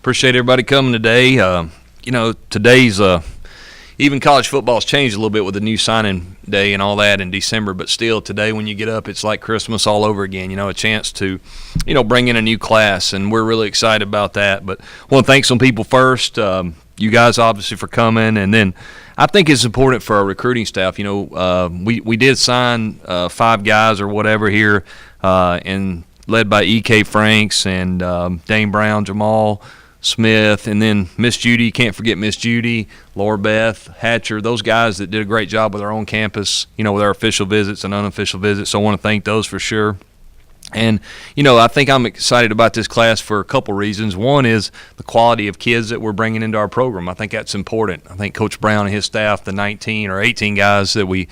Appreciate everybody coming today. Today's even college football's changed a little bit with the new signing day and all that in December, but still today when you get up, it's like Christmas all over again, a chance to, bring in a new class, and we're really excited about that. But I want to thank some people first, you guys obviously for coming, and then I think it's important for our recruiting staff. We did sign 5 guys or whatever here, and led by E.K. Franks and Dane Brown, Jamal Smith, and then Miss Judy. Can't forget Miss Judy, Laura Beth, Hatcher, those guys that did a great job with our own campus, with our official visits and unofficial visits. So I want to thank those for sure. And, I think I'm excited about this class for a couple reasons. One is the quality of kids that we're bringing into our program. I think that's important. I think Coach Brown and his staff, the 19 or 18 guys that we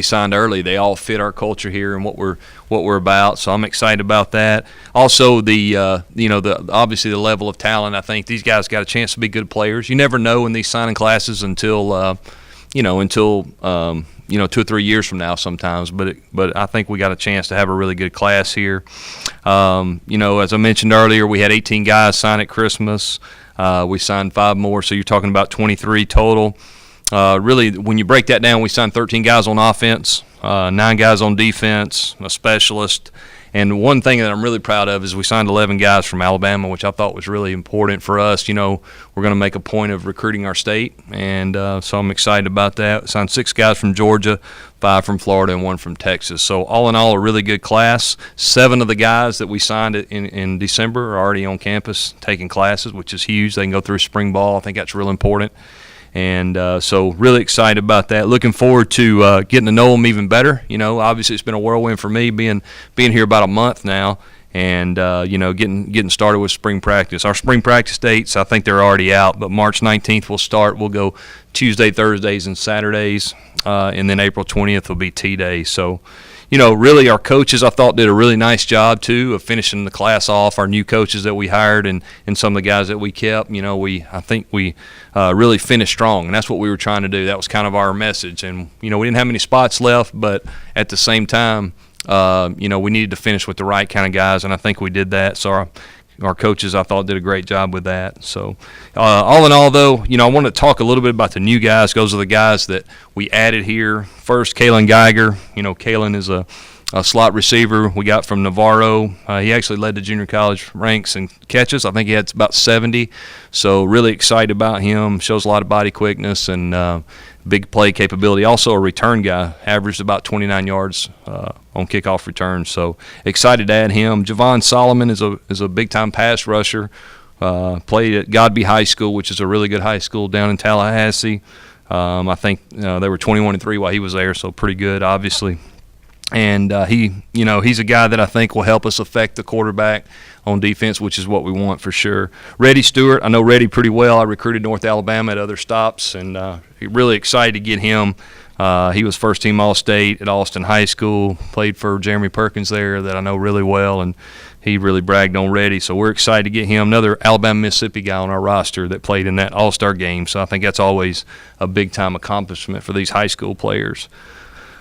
signed early, they all fit our culture here and what we're about. So I'm excited about that. Also, obviously the level of talent. I think these guys got a chance to be good players. You never know in these signing classes until 2 or 3 years from now sometimes, but I think we got a chance to have a really good class here. As I mentioned earlier, we had 18 guys sign at Christmas. We signed 5 more, so you're talking about 23 total. Really, when you break that down, we signed 13 guys on offense, 9 guys on defense, a specialist. And one thing that I'm really proud of is we signed 11 guys from Alabama, which I thought was really important for us. We're going to make a point of recruiting our state, and so I'm excited about that. We signed 6 guys from Georgia, 5 from Florida, and 1 from Texas. So all in all, a really good class. 7 of the guys that we signed in December are already on campus taking classes, which is huge. They can go through spring ball. I think that's real important. And so really excited about that. Looking forward to getting to know them even better. Obviously it's been a whirlwind for me being here about a month now, and getting started with spring practice. Our spring practice dates, I think they're already out, but March 19th we'll start. We'll go Tuesday, Thursdays, and Saturdays, and then April 20th will be T-Day. So, really our coaches I thought did a really nice job too of finishing the class off. Our new coaches that we hired and some of the guys that we kept, I think we really finished strong, and that's what we were trying to do. That was kind of our message, and we didn't have many spots left, but at the same time, we needed to finish with the right kind of guys, and I think we did that. So our coaches, I thought, did a great job with that. So all in all, though, I want to talk a little bit about the new guys. Those are the guys that we added here. First, Kalen Geiger. Kalen is a slot receiver we got from Navarro. He actually led the junior college ranks in catches. I think he had about 70. So really excited about him. Shows a lot of body quickness and big play capability. Also a return guy. Averaged about 29 yards on kickoff returns. So excited to add him. Javon Solomon is a big-time pass rusher. Played at Godby High School, which is a really good high school down in Tallahassee. I think they were 21-3 while he was there, so pretty good, obviously. And he's a guy that I think will help us affect the quarterback on defense, which is what we want for sure. Reddy Stewart, I know Reddy pretty well. I recruited North Alabama at other stops, and really excited to get him. He was first-team All-State at Austin High School, played for Jeremy Perkins there that I know really well, and he really bragged on Reddy. So we're excited to get him. Another Alabama-Mississippi guy on our roster that played in that All-Star game. So I think that's always a big-time accomplishment for these high school players.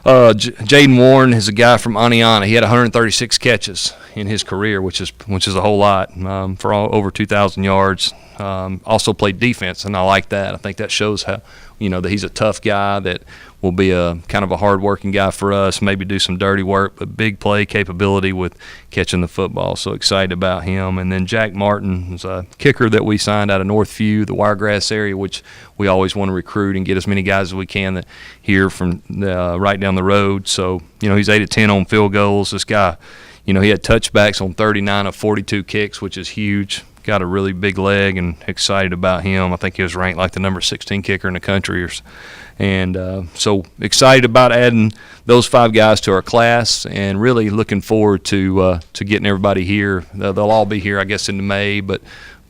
Jaden Warren is a guy from Aniana. He had 136 catches in his career, which is a whole lot for over 2,000 yards. Also played defense, and I like that. I think that shows how that he's a tough guy that will be a kind of a hard-working guy for us. Maybe do some dirty work, but big play capability with catching the football. So excited about him. And then Jack Martin is a kicker that we signed out of Northview, the Wiregrass area, which we always want to recruit and get as many guys as we can that here from right down the road. So he's 8 of 10 on field goals. This guy, he had touchbacks on 39 of 42 kicks, which is huge. Got a really big leg, and excited about him. I think he was ranked like the number 16 kicker in the country. So excited about adding those 5 guys to our class, and really looking forward to getting everybody here. They'll all be here, I guess, in May, but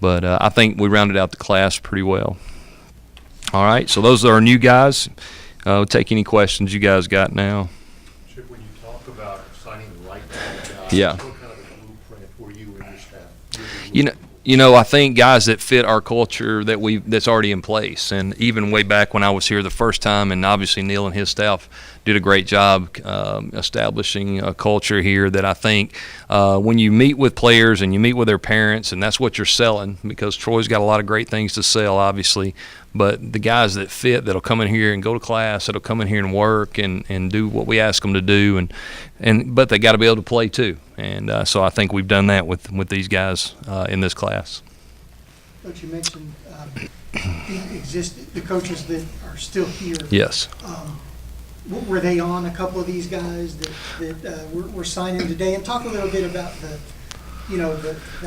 I think we rounded out the class pretty well. All right, so those are our new guys. We'll take any questions you guys got now. Chip, when you talk about signing the right guys, Yeah. what kind of a blueprint for you and your staff? I think guys that fit our culture that's already in place, and even way back when I was here the first time, and obviously Neil and his staff did a great job establishing a culture here that I think when you meet with players and you meet with their parents, and that's what you're selling, because Troy's got a lot of great things to sell, obviously, but the guys that fit, that'll come in here and go to class, that'll come in here and work and do what we ask them to do, but they got to be able to play too. And so I think we've done that with these guys in this class. Coach, you mentioned the coaches that are still here. Yes. Were they on a couple of these guys that were signing today? And talk a little bit about the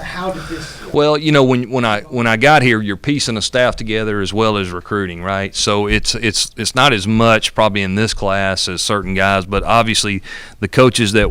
how did this? Well, when I got here, you're piecing a staff together as well as recruiting, right? So it's not as much probably in this class as certain guys, but obviously the coaches that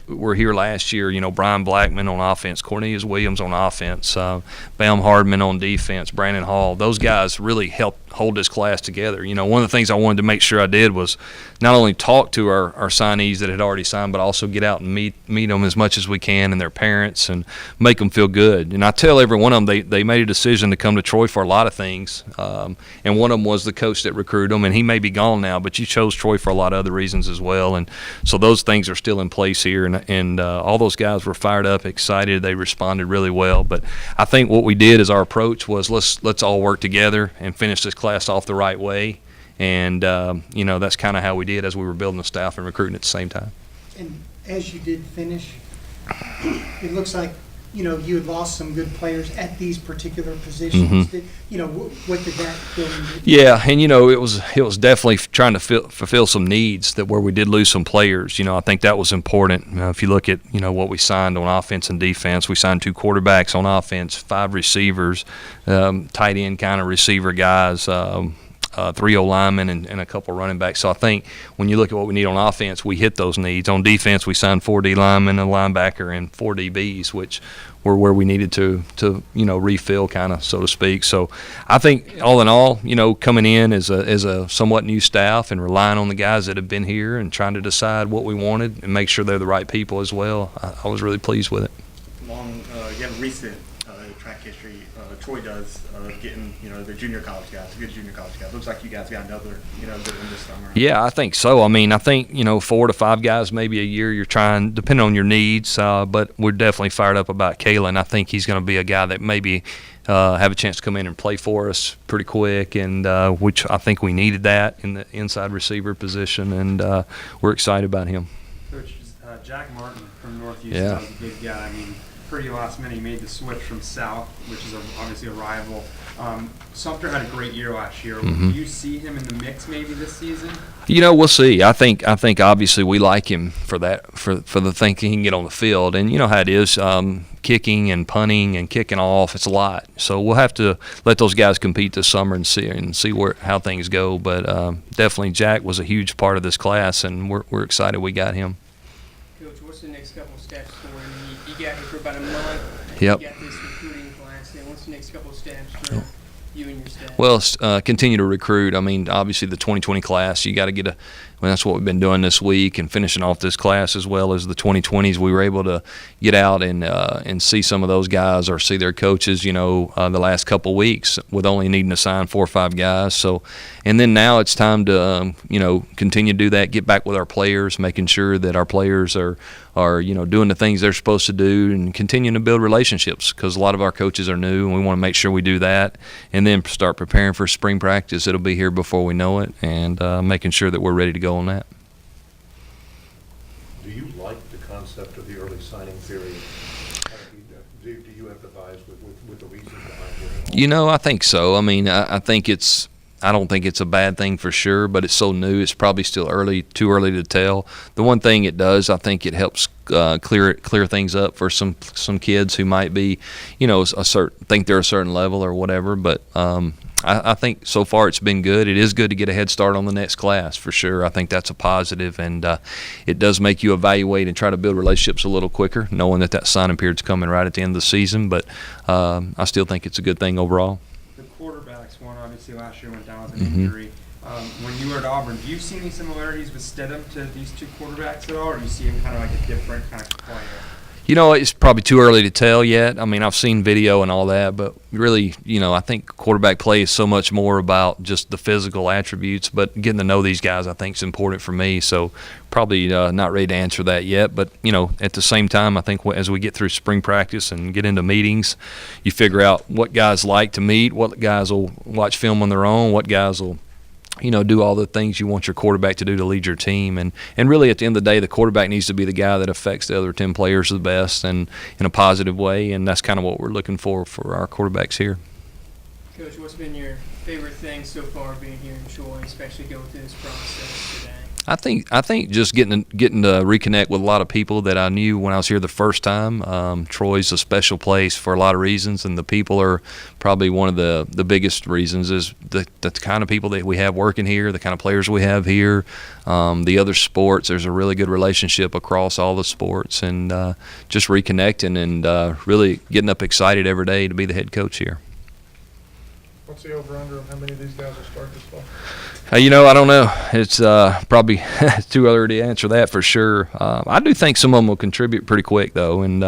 were here last year, Brian Blackman on offense, Cornelius Williams on offense, Bam Hardman on defense, Brandon Hall, those guys really helped hold this class together. One of the things I wanted to make sure I did was not only talk to our signees that had already signed, but also get out and meet them as much as we can and their parents and make them feel good. And I tell every one of them they made a decision to come to Troy for a lot of things, and one of them was the coach that recruited them, and he may be gone now, but you chose Troy for a lot of other reasons as well. And so those things are still in place here, and all those guys were fired up, excited. They responded really well. But I think what we did as our approach was let's all work together and finish this class off the right way. And, that's kind of how we did as we were building the staff and recruiting at the same time. And as you did finish, it looks like, you had lost some good players at these particular positions. Mm-hmm. What did that do? Yeah, and, it was definitely trying to fulfill some needs where we did lose some players. I think that was important. If you look at, what we signed on offense and defense, we signed 2 quarterbacks on offense, 5 receivers, tight end kind of receiver guys, 3 O-linemen and a couple running backs. So I think when you look at what we need on offense, we hit those needs. On defense, we signed 4 D linemen, a linebacker, and 4 DBs, which were where we needed to refill, kind of, so to speak. So I think all in all, coming in as a somewhat new staff and relying on the guys that have been here and trying to decide what we wanted and make sure they're the right people as well, I was really pleased with it. You have recent track history. Troy does getting the junior college guys, good junior college guys. Looks like you guys got another good one this summer. Yeah, I think so. I think 4 to 5 guys maybe a year. You're trying, depending on your needs. But we're definitely fired up about Kalen. I think he's going to be a guy that maybe have a chance to come in and play for us pretty quick, and which I think we needed that in the inside receiver position, and we're excited about him. Coach, Jack Martin from North Houston was a big guy. Pretty last minute he made the switch from South, which is obviously a rival. Sumter had a great year last year. Mm-hmm. Do you see him in the mix maybe this season? We'll see. I think obviously we like him for that, for the thing he can get on the field, and how it is, kicking and punting and kicking off. It's a lot. So we'll have to let those guys compete this summer and see how things go. But definitely Jack was a huge part of this class, and we're excited we got him. Coach, what's the next couple of steps for him? You got here for about a month. Yep. You got this recruiting class. Then what's the next couple of steps for you and your staff? Well, continue to recruit. Obviously the 2020 class, you got to that's what we've been doing this week and finishing off this class, as well as the 2020s. We were able to get out and see some of those guys or see their coaches, the last couple weeks, with only needing to sign 4 or 5 guys. So, and then now it's time to, continue to do that, get back with our players, making sure that our players are doing the things they're supposed to do, and continuing to build relationships, because a lot of our coaches are new, and we want to make sure we do that, and then start preparing for spring practice. It'll be here before we know it, and making sure that we're ready to go on that. Do you like the concept of the early signing period? Do you empathize with the reasons behind it? I think so. I don't think it's a bad thing for sure, but it's so new. It's probably still too early to tell. The one thing it does, I think it helps clear things up for some kids who might be, think they're a certain level or whatever. But I think so far it's been good. It is good to get a head start on the next class for sure. I think that's a positive, and it does make you evaluate and try to build relationships a little quicker, knowing that signing period's coming right at the end of the season. But I still think it's a good thing overall. The quarterbacks one obviously last year went down with an injury. When you were at Auburn, do you see any similarities with Stidham to these 2 quarterbacks at all, or do you see him kind of like a different kind of player? You know, it's probably too early to tell yet. I mean, I've seen video and all that, but really, you know, I think quarterback play is so much more about just the physical attributes, but getting to know these guys I think is important for me. So probably not ready to answer that yet, but, you know, at the same time, I think as we get through spring practice and get into meetings, you figure out what guys like to meet, what guys will watch film on their own, what guys will, you know, do all the things you want your quarterback to do to lead your team. And really, at the end of the day, the quarterback needs to be the guy that affects the other 10 players the best and in a positive way, and that's kind of what we're looking for our quarterbacks here. Coach, what's been your favorite thing so far being here in Troy, especially going through this process today? I think just getting to reconnect with a lot of people that I knew when I was here the first time. Troy's a special place for a lot of reasons, and the people are probably one of the biggest reasons. Is the kind of people that we have working here, the kind of players we have here, the other sports. There's a really good relationship across all the sports, and just reconnecting and really getting up excited every day to be the head coach here. What's the over-under of how many of these guys will start this fall? You know, I don't know. It's probably too early to answer that for sure. I do think some of them will contribute pretty quick, though. And,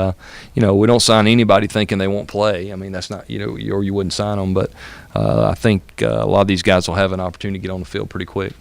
you know, we don't sign anybody thinking they won't play. I mean, that's not, you know, or you wouldn't sign them. But I think a lot of these guys will have an opportunity to get on the field pretty quick.